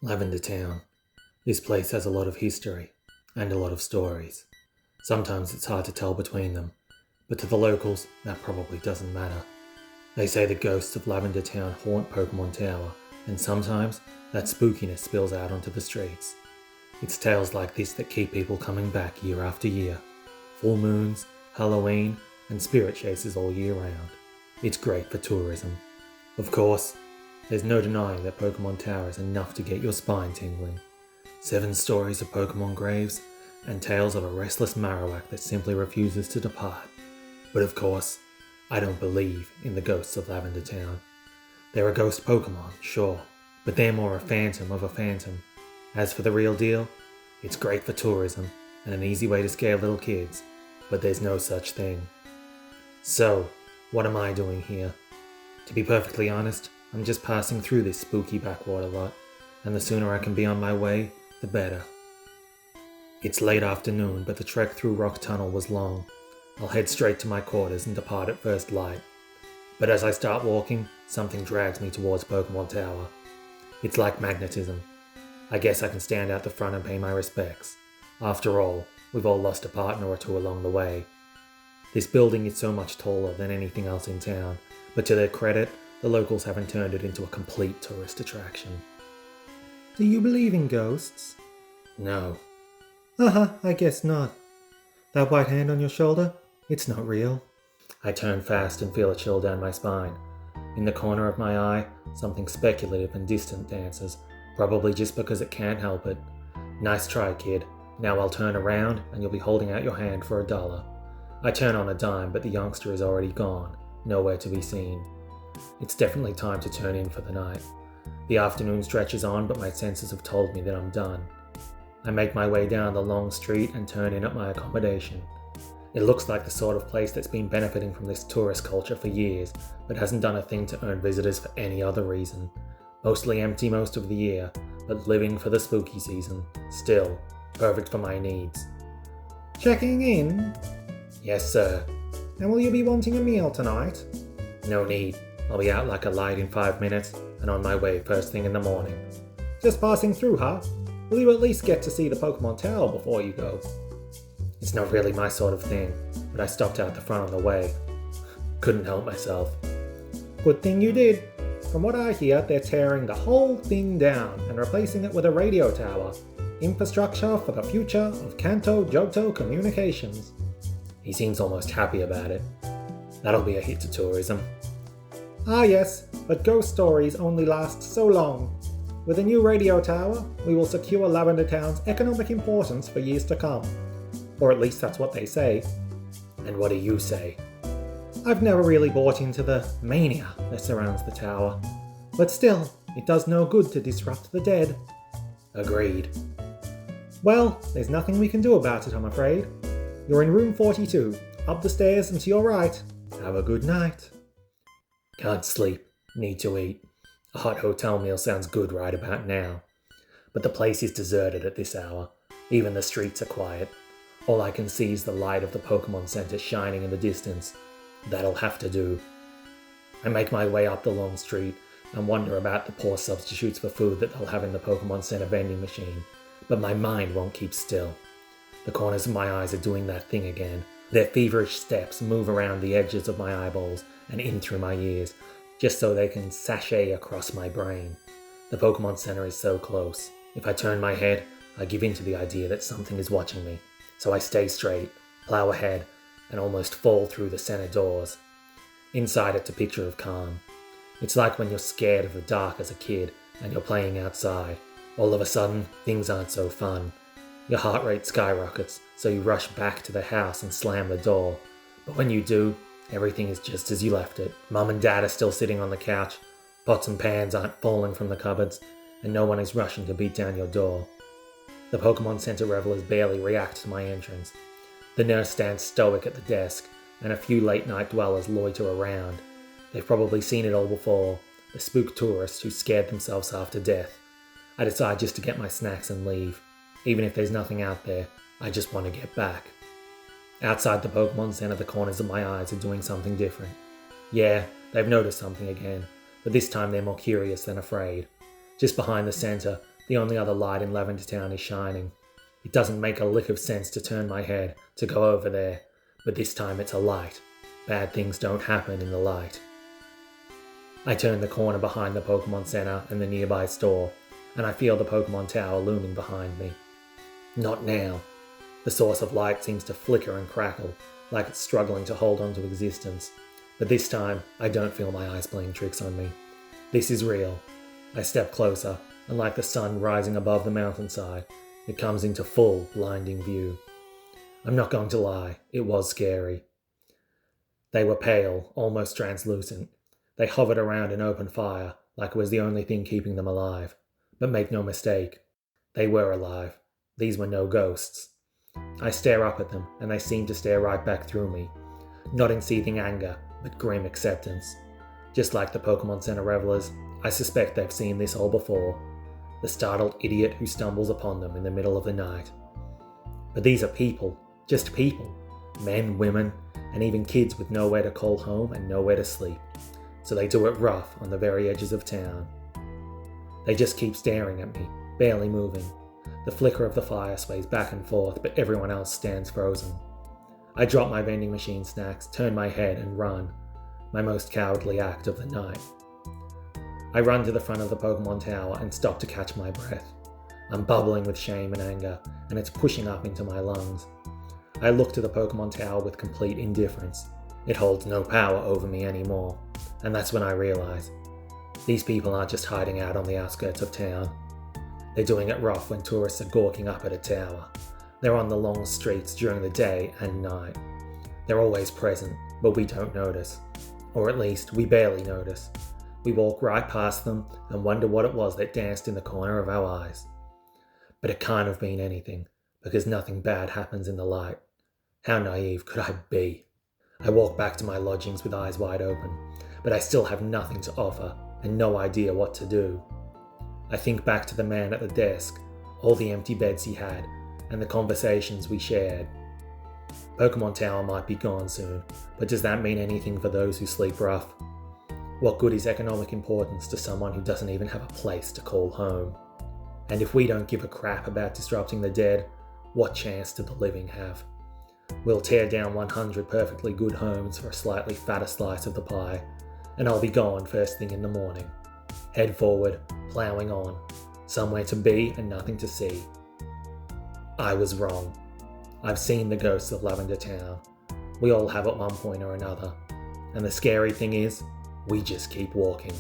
Lavender Town. This place has a lot of history and a lot of stories. Sometimes it's hard to tell between them, but to the locals, that probably doesn't matter. They say the ghosts of Lavender Town haunt Pokemon Tower, and sometimes that spookiness spills out onto the streets. It's tales like this that keep people coming back year after year. Full moons, Halloween, and spirit chases all year round. It's great for tourism. Of course, there's no denying that Pokemon Tower is enough to get your spine tingling. 7 stories of Pokemon graves, and tales of a restless Marowak that simply refuses to depart. But of course, I don't believe in the ghosts of Lavender Town. They're a ghost Pokemon, sure, but they're more a phantom of a phantom. As for the real deal, it's great for tourism and an easy way to scare little kids, but there's no such thing. So, what am I doing here? To be perfectly honest, I'm just passing through this spooky backwater lot, and the sooner I can be on my way, the better. It's late afternoon, but the trek through Rock Tunnel was long. I'll head straight to my quarters and depart at first light. But as I start walking, something drags me towards Pokemon Tower. It's like magnetism. I guess I can stand out the front and pay my respects. After all, we've all lost a partner or two along the way. This building is so much taller than anything else in town, but to their credit, the locals haven't turned it into a complete tourist attraction. Do you believe in ghosts? No. I guess not. That white hand on your shoulder? It's not real. I turn fast and feel a chill down my spine. In the corner of my eye, something speculative and distant dances, probably just because it can't help it. Nice try, kid. Now I'll turn around and you'll be holding out your hand for $1. I turn on a dime, but the youngster is already gone, nowhere to be seen. It's definitely time to turn in for the night. The afternoon stretches on, but my senses have told me that I'm done. I make my way down the long street and turn in at my accommodation. It looks like the sort of place that's been benefiting from this tourist culture for years, but hasn't done a thing to earn visitors for any other reason. Mostly empty most of the year, but living for the spooky season. Still, perfect for my needs. Checking in? Yes, sir. And will you be wanting a meal tonight? No need. I'll be out like a light in 5 minutes, and on my way first thing in the morning. Just passing through, huh? Will you at least get to see the Pokemon Tower before you go? It's not really my sort of thing, but I stopped out the front on the way. Couldn't help myself. Good thing you did. From what I hear, they're tearing the whole thing down and replacing it with a radio tower. Infrastructure for the future of Kanto Johto communications. He seems almost happy about it. That'll be a hit to tourism. Ah yes, but ghost stories only last so long. With a new radio tower, we will secure Lavender Town's economic importance for years to come. Or at least that's what they say. And what do you say? I've never really bought into the mania that surrounds the tower. But still, it does no good to disrupt the dead. Agreed. Well, there's nothing we can do about it, I'm afraid. You're in room 42, up the stairs and to your right. Have a good night. Can't sleep. Need to eat. A hot hotel meal sounds good right about now. But the place is deserted at this hour. Even the streets are quiet. All I can see is the light of the Pokemon Center shining in the distance. That'll have to do. I make my way up the long street and wonder about the poor substitutes for food that they'll have in the Pokemon Center vending machine. But my mind won't keep still. The corners of my eyes are doing that thing again. Their feverish steps move around the edges of my eyeballs and in through my ears, just so they can sashay across my brain. The Pokemon Center is so close. If I turn my head, I give in to the idea that something is watching me. So I stay straight, plow ahead, and almost fall through the center doors. Inside it's a picture of calm. It's like when you're scared of the dark as a kid and you're playing outside. All of a sudden, things aren't so fun. Your heart rate skyrockets, so you rush back to the house and slam the door. But when you do, everything is just as you left it. Mum and Dad are still sitting on the couch, pots and pans aren't falling from the cupboards, and no one is rushing to beat down your door. The Pokemon Center revelers barely react to my entrance. The nurse stands stoic at the desk, and a few late-night dwellers loiter around. They've probably seen it all before, the spooked tourists who scared themselves half to death. I decide just to get my snacks and leave. Even if there's nothing out there, I just want to get back. Outside the Pokemon Center, the corners of my eyes are doing something different. Yeah, they've noticed something again, but this time they're more curious than afraid. Just behind the center, The only other light in Lavender Town is shining. It doesn't make a lick of sense to turn my head to go over there, but this time it's a light. Bad things don't happen in the light. I turn the corner behind the Pokemon Center and the nearby store, and I feel the Pokemon Tower looming behind me. Not now. The source of light seems to flicker and crackle, like it's struggling to hold on to existence. But this time, I don't feel my eyes playing tricks on me. This is real. I step closer, and like the sun rising above the mountainside, it comes into full, blinding view. I'm not going to lie, it was scary. They were pale, almost translucent. They hovered around an open fire, like it was the only thing keeping them alive. But make no mistake, they were alive. These were no ghosts. I stare up at them, and they seem to stare right back through me. Not in seething anger, but grim acceptance. Just like the Pokemon Center revelers, I suspect they've seen this all before. The startled idiot who stumbles upon them in the middle of the night. But these are people, just people. Men, women, and even kids with nowhere to call home and nowhere to sleep. So they do it rough on the very edges of town. They just keep staring at me, barely moving. The flicker of the fire sways back and forth, but everyone else stands frozen. I drop my vending machine snacks, turn my head, and run. My most cowardly act of the night. I run to the front of the Pokemon Tower and stop to catch my breath. I'm bubbling with shame and anger, and it's pushing up into my lungs. I look to the Pokemon Tower with complete indifference. It holds no power over me anymore, and that's when I realize these people aren't just hiding out on the outskirts of town. They're doing it rough when tourists are gawking up at a tower. They're on the long streets during the day and night. They're always present, but we don't notice. Or at least, we barely notice. We walk right past them and wonder what it was that danced in the corner of our eyes. But it can't have been anything, because nothing bad happens in the light. How naive could I be? I walk back to my lodgings with eyes wide open, but I still have nothing to offer and no idea what to do. I think back to the man at the desk, all the empty beds he had, and the conversations we shared. Pokemon Tower might be gone soon, but does that mean anything for those who sleep rough? What good is economic importance to someone who doesn't even have a place to call home? And if we don't give a crap about disrupting the dead, what chance do the living have? We'll tear down 100 perfectly good homes for a slightly fatter slice of the pie, and I'll be gone first thing in the morning. Head forward, ploughing on, somewhere to be and nothing to see. I was wrong. I've seen the ghosts of Lavender Town. We all have at one point or another. And the scary thing is, we just keep walking.